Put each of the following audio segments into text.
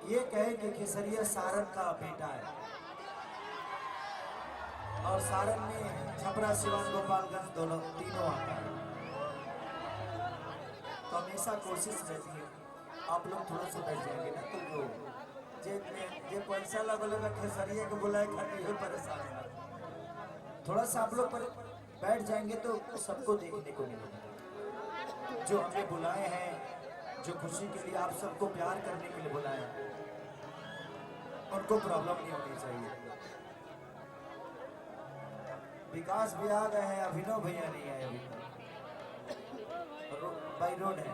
ये कहे कि खेसरिया सारण का बेटा है और सारण में छपरा, सिवान, गोपालगंज दोनों तीनों आता है। तो हमेशा कोशिश रहती है आप लोग थोड़ा सा बैठ जाएंगे ना तो जो जेब में जे पैसा लगेगा खेसरिया को बुलाए खाते हुए परेशान है। थोड़ा सा आप लोग पर बैठ जाएंगे तो सबको देखने को मिलेगा जो हमें बुलाए हैं, जो खुशी के लिए आप सबको प्यार करने के लिए बुलाए हैं, उनको प्रॉब्लम नहीं होनी चाहिए। विकास भी आ गए हैं, अभिनव भैया नहीं आए अभी बाई रोड है,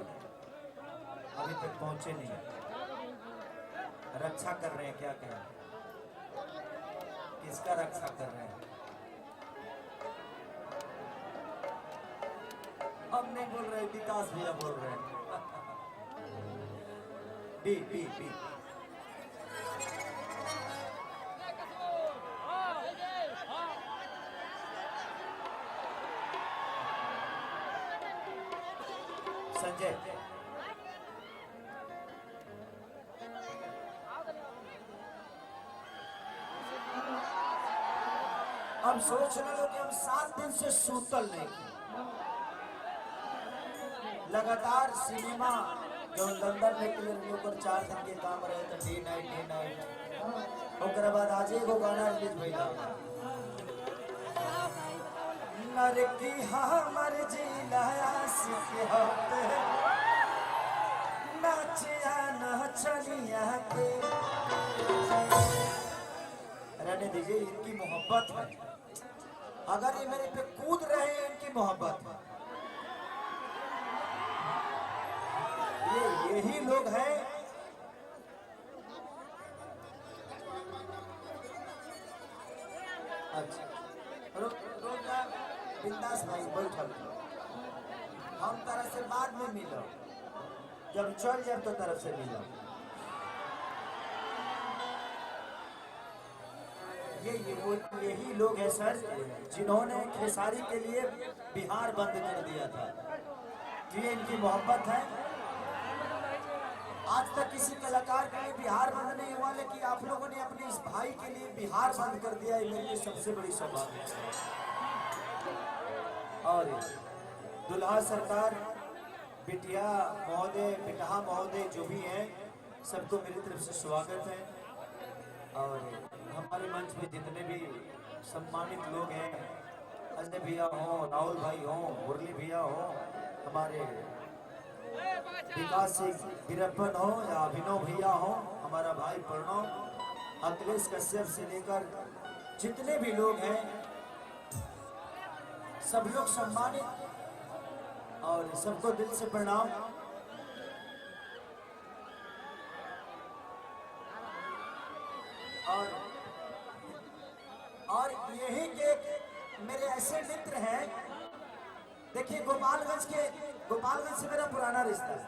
अभी तक पहुंचे नहीं। रक्षा कर रहे हैं, क्या कहें, किसका रक्षा कर रहे हैं? हम नहीं बोल रहे, विकास भैया बोल रहे हैं। बी बी बी संजय अब सोच रहे हो कि हम 7 दिन से सूतल नहीं, लगातार सिनेमा जो लंदन में क्लियर ऊपर 4 दिन के काम रहे थे, डे नाइट ओकर बाद आज एगो गाना रिलीज भइला नरकी हमर जिलाया से होते नाचिया नाचनिया के। रहने दीजिए, इनकी मोहब्बत है, अगर ये मेरे पे कूद रहे हैं इनकी मोहब्बत है। ये यही लोग हैं अच्छा बिंदास भाई बैठल, हम तरह से बाद में मिलो, जब चल जाए तो तरफ से मिलो। यही लोग हैं सर जिन्होंने खेसारी के लिए बिहार बंद कर दिया था। ये इनकी मोहब्बत है। आज तक किसी कलाकार के लिए बिहार बंद नहीं हुआ, लेकिन आप लोगों ने अपने इस भाई के लिए बिहार बंद कर दिया, ये मेरे लिए सबसे बड़ी सौभाग्य है। और दुल्हा सरकार, बिटिया महोदय, बिटहा महोदय जो भी हैं, सबको मेरी तरफ से स्वागत है। और हमारे मंच में जितने भी सम्मानित लोग हैं, अजय भैया हों, राहुल भाई हों, मुरली भैया हों, हमारे विकास सिंह वीरप्पन हो या अभिनव भैया हो, हमारा भाई प्रणव, अखिलेश कश्यप से लेकर जितने भी लोग हैं, सब लोग सम्मानित और सबको दिल से प्रणाम। और यही के मेरे ऐसे मित्र हैं, देखिए गोपालगंज से मेरा पुराना रिश्ता है।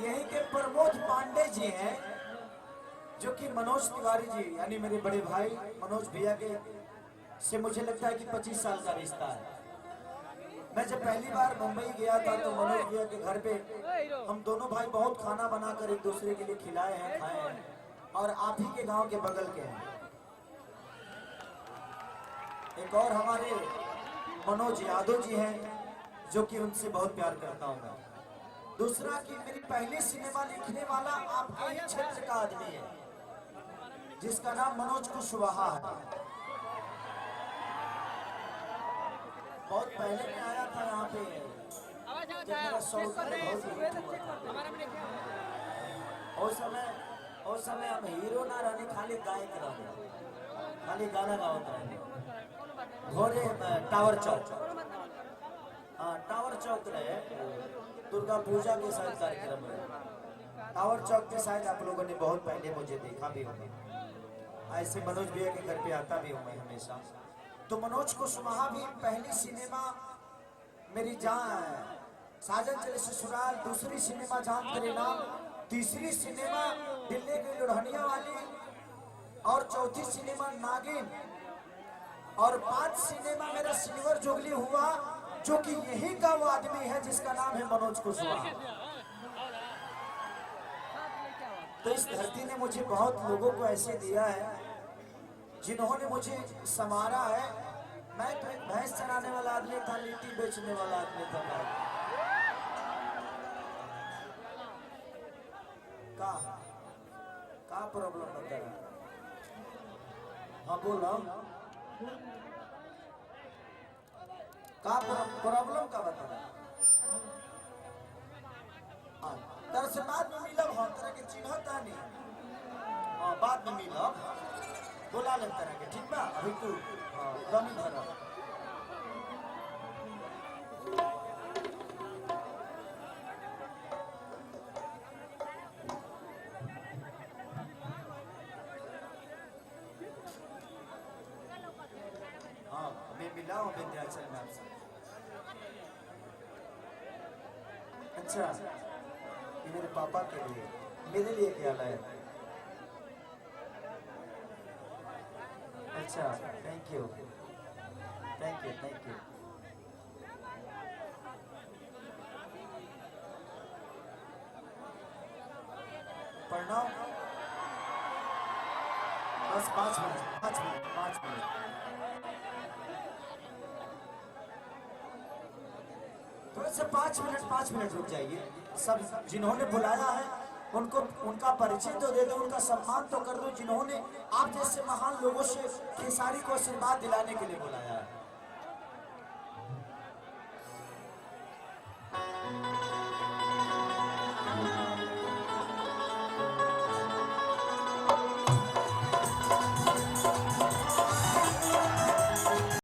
यही के प्रमोद पांडे जी हैं, जो कि मनोज तिवारी जी यानी मेरे बड़े भाई मनोज भैया के से मुझे लगता है कि 25 साल का रिश्ता है। मैं जब पहली बार मुंबई गया था तो मनोज भैया के घर पे हम दोनों भाई बहुत खाना बनाकर एक दूसरे के लिए खिलाए हैं, खाए हैं, और आप ही के गांव के बगल के हैं। एक और हमारे मनोज यादव जी हैं, जो कि उनसे बहुत प्यार करता हूं मैं। दूसरा कि मेरी पहली सिनेमा लिखने वाला आपके ही क्षेत्र का आदमी है, जिसका नाम मनोज कुशवाहा है। बहुत पहले मैं आया था यहाँ पे, जब मेरा शौक उस समय हम हीरो ना रहने, खाली गायक रहे, खाली गाना गाता रहे। घोरे टावर चौक, हाँ टावर चौक रहे, दुर्गा पूजा के शायद कार्यक्रम रहे टावर चौक के, शायद आप लोगों ने बहुत पहले मुझे देखा भी होगा। ऐसे मनोज भैया के घर पे आता भी हूँ मैं हमेशा। तो मनोज कुशवाहा भी पहली सिनेमा मेरी साजन चले ससुराल, दूसरी सिनेमा जान तेरे नाम, तीसरी सिनेमा दिल्ली की लुढ़निया वाली, और चौथी सिनेमा नागिन, और 5 सिनेमा मेरा सिल्वर जुबली हुआ, जो कि यही का वो आदमी है जिसका नाम है मनोज कुशवाहा। तो इस धरती ने मुझे बहुत लोगों को ऐसे दिया है जिन्होंने मुझे संवारा है। मैं तो एक भैंस चराने वाला आदमी था, लिट्टी बेचने वाला आदमी था मैं। का प्रॉब्लम बता रहा? हाँ बोलो, का प्रॉब्लम का बता रहा? हाँ, तरह से बाद में मिलब, हम तरह के चिन्ह था नहीं। हाँ बाद में मिलब, बोला ले तरह के, ठीक बा? अभी तू दमी भर। हाँ मैं मिला हूँ विंध्याचल में आपसे। अच्छा, ये मेरे पापा के लिए, मेरे लिए क्या लाया? अच्छा, thank you thank you thank you. प्रणाम। बस 5 मिनट 5 मिनट 5 मिनट। थोड़े से 5 मिनट रुक जाइए। सब जिन्होंने बुलाया है उनको उनका परिचय तो दे दो, उनका सम्मान तो कर दो, जिन्होंने आप जैसे महान लोगों से खेसारी को आशीर्वाद दिलाने के लिए बुलाया है।